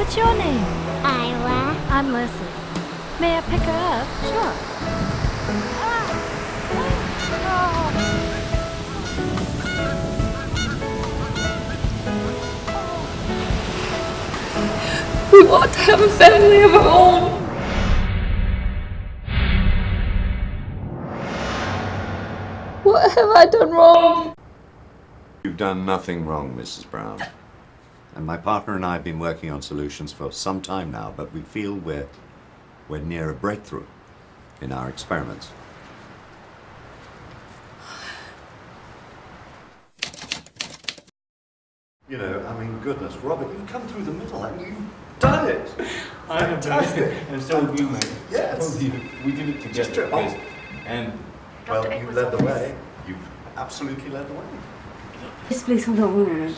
What's your name? Iowa. I'm Leslie. May I pick her up? Sure. We want to have a family of our own. What have I done wrong? You've done nothing wrong, Mrs. Brown. And my partner and I have been working on solutions for some time now, but we feel we're near a breakthrough in our experiments. You know, I mean, goodness, Robert, you've come through the middle and you've done it! I have done it, and so have you, mate. Yes! We did it together. And well, you led the way. You've absolutely led the way. Yes, please hold on 1 moment.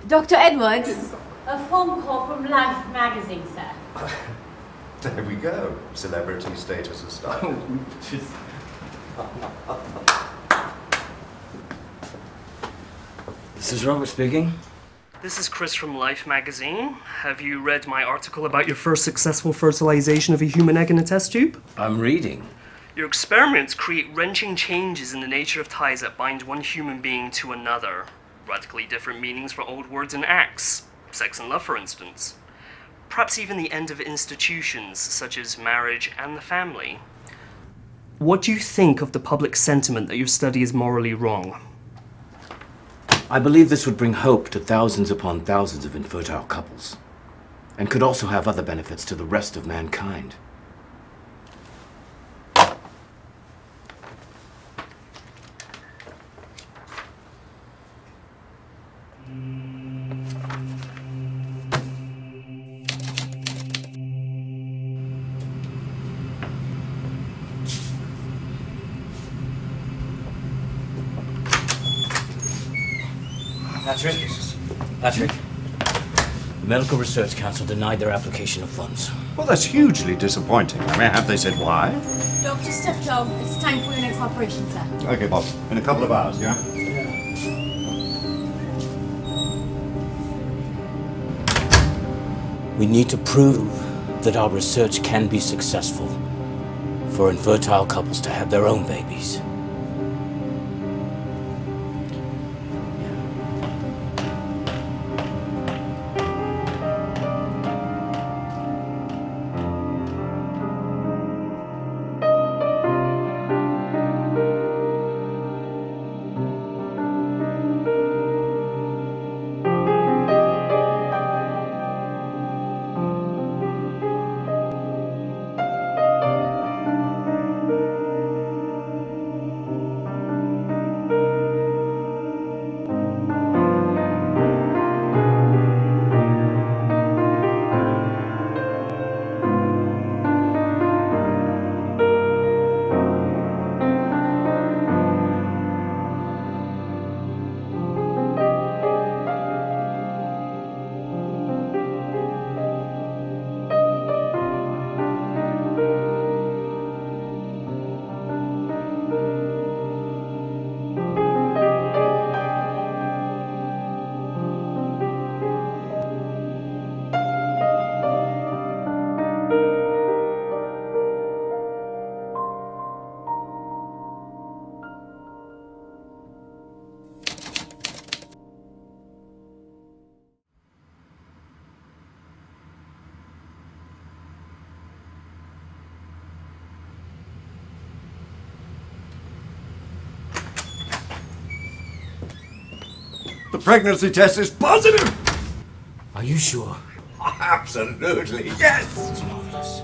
Dr. Edwards? A phone call from Life magazine, sir. There we go. Celebrity status has started. This is Robert speaking. This is Chris from Life magazine. Have you read my article about your first successful fertilization of a human egg in a test tube? I'm reading. Your experiments create wrenching changes in the nature of ties that bind one human being to another. Radically different meanings for old words and acts. Sex and love, for instance. Perhaps even the end of institutions, such as marriage and the family. What do you think of the public sentiment that your study is morally wrong? I believe this would bring hope to thousands upon thousands of infertile couples, and could also have other benefits to the rest of mankind. Patrick. The Medical Research Council denied their application of funds. Well, that's hugely disappointing. I mean, have they said why? Dr. Steptoe, it's time for your next operation, sir. Okay, Bob. In a couple of hours, yeah? We need to prove that our research can be successful for infertile couples to have their own babies. The pregnancy test is positive! Are you sure? Absolutely, yes! It's marvelous.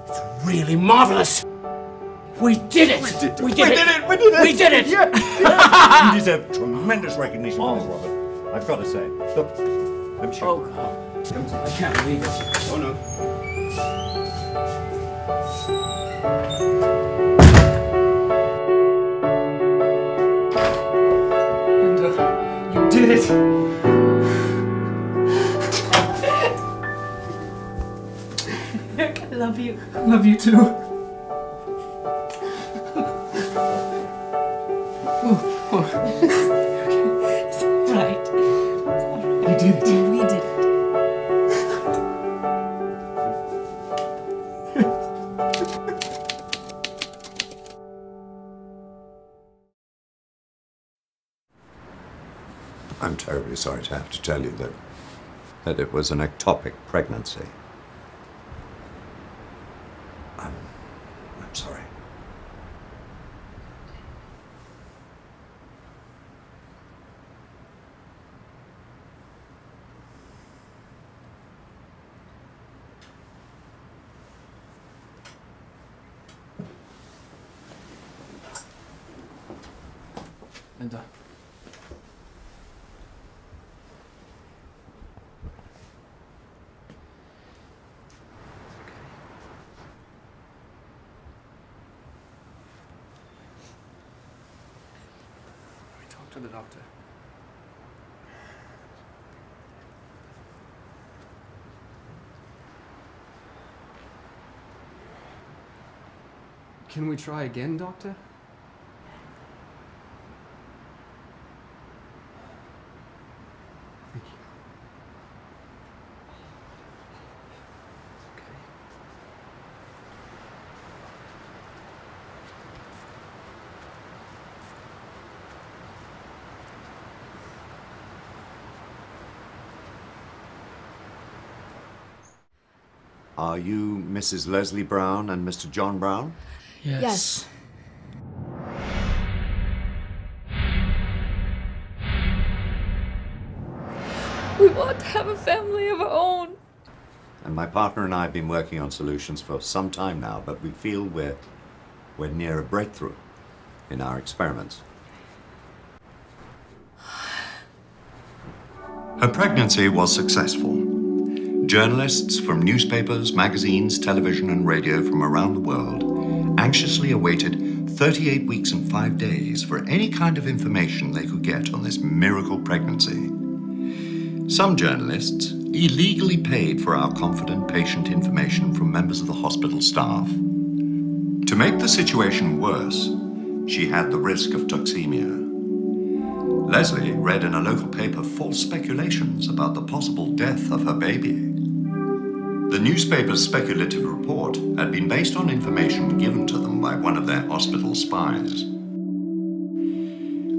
It's really marvelous! We did it! We did it! We did it! We did it! We did it! Yeah. You deserve tremendous recognition for this, Robert. I've got to say. Look, let me show you. Oh, God. I can't believe it. Oh, no. you did it! I love you. Love you too. It's all right. You did it. We did it. terribly sorry to have to tell you that it was an ectopic pregnancy. I'm sorry. Linda. We talked to the doctor. Can we try again, Doctor? Thank you. It's okay. Are you Mrs. Leslie Brown and Mr. John Brown? Yes. We want to have a family of our own. And my partner and I have been working on solutions for some time now, but we feel we're near a breakthrough in our experiments. Her pregnancy was successful. Journalists from newspapers, magazines, television, and radio from around the world anxiously awaited 38 weeks and 5 days for any kind of information they could get on this miracle pregnancy. Some journalists illegally paid for our confident patient information from members of the hospital staff. To make the situation worse, she had the risk of toxemia. Leslie read in a local paper false speculations about the possible death of her baby. The newspaper's speculative report had been based on information given to them by one of their hospital spies.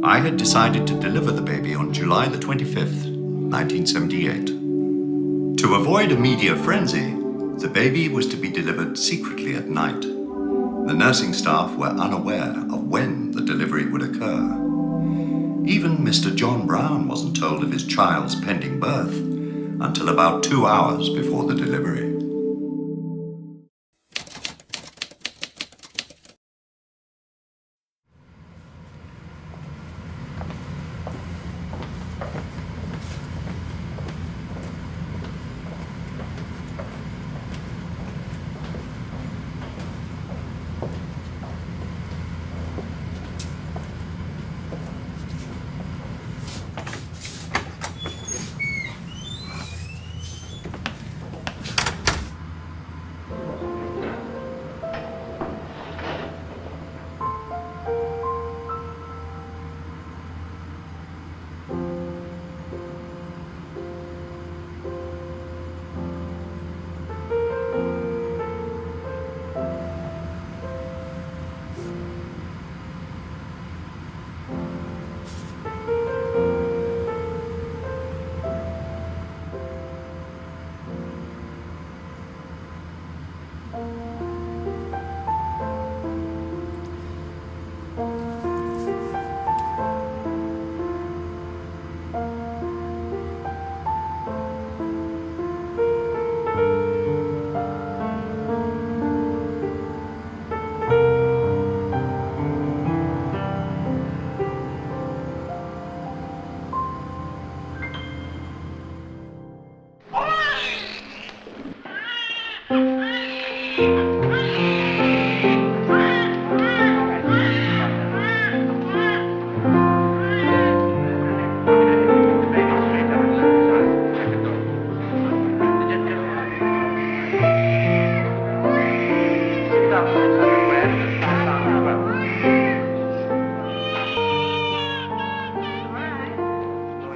I had decided to deliver the baby on July the 25th, 1978. To avoid a media frenzy, the baby was to be delivered secretly at night. The nursing staff were unaware of when the delivery would occur. Even Mr. John Brown wasn't told of his child's pending birth until about 2 hours before the delivery.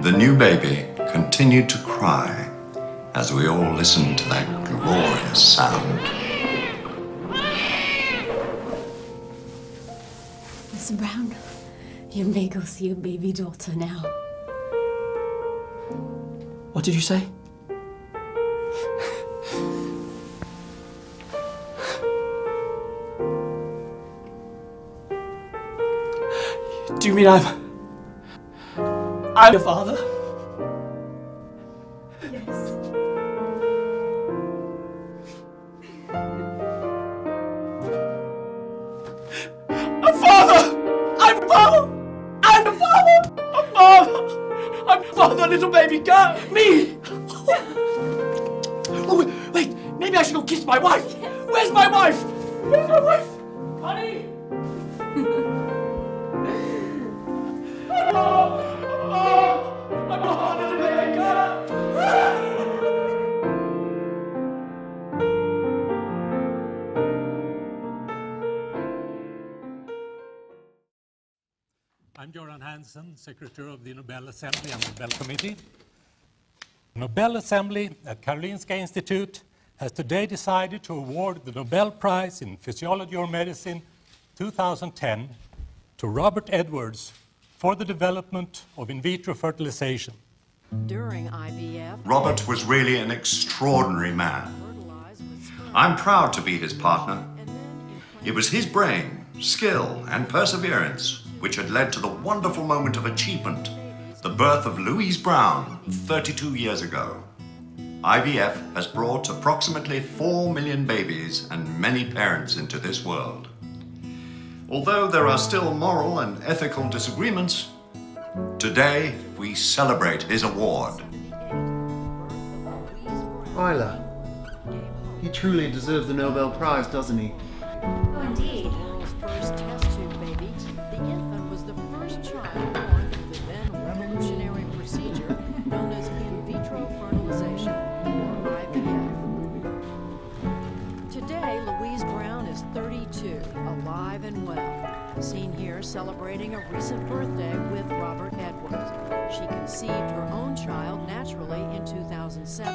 The new baby continued to cry as we all listened to that glorious sound. Mr. Brown, you may go see your baby daughter now. What did you say? Do you mean I'm your father? Yes. A father! I'm a father! I'm a father! A father! I'm a father, little baby girl! Me! Oh, wait! Maybe I should go kiss my wife! Yes. Where's my wife? Where's my wife? Honey! I'm Göran Hansen, Secretary of the Nobel Assembly and Nobel Committee. The Nobel Assembly at Karolinska Institute has today decided to award the Nobel Prize in Physiology or Medicine 2010 to Robert Edwards for the development of in vitro fertilization. During IVF, Robert was really an extraordinary man. I'm proud to be his partner. It was his brain, skill, and perseverance which had led to the wonderful moment of achievement, the birth of Louise Brown 32 years ago. IVF has brought approximately 4 million babies and many parents into this world. Although there are still moral and ethical disagreements, today we celebrate his award. Isla, he truly deserves the Nobel Prize, doesn't he? Oh, indeed. world's first test tube baby, the infant was the first child born through the then revolutionary procedure known as in vitro fertilization, or IVF. Today, Louise Brown is 32, alive and well, seen here celebrating a recent birthday with Robert Edwards. She conceived her own child naturally in 2007.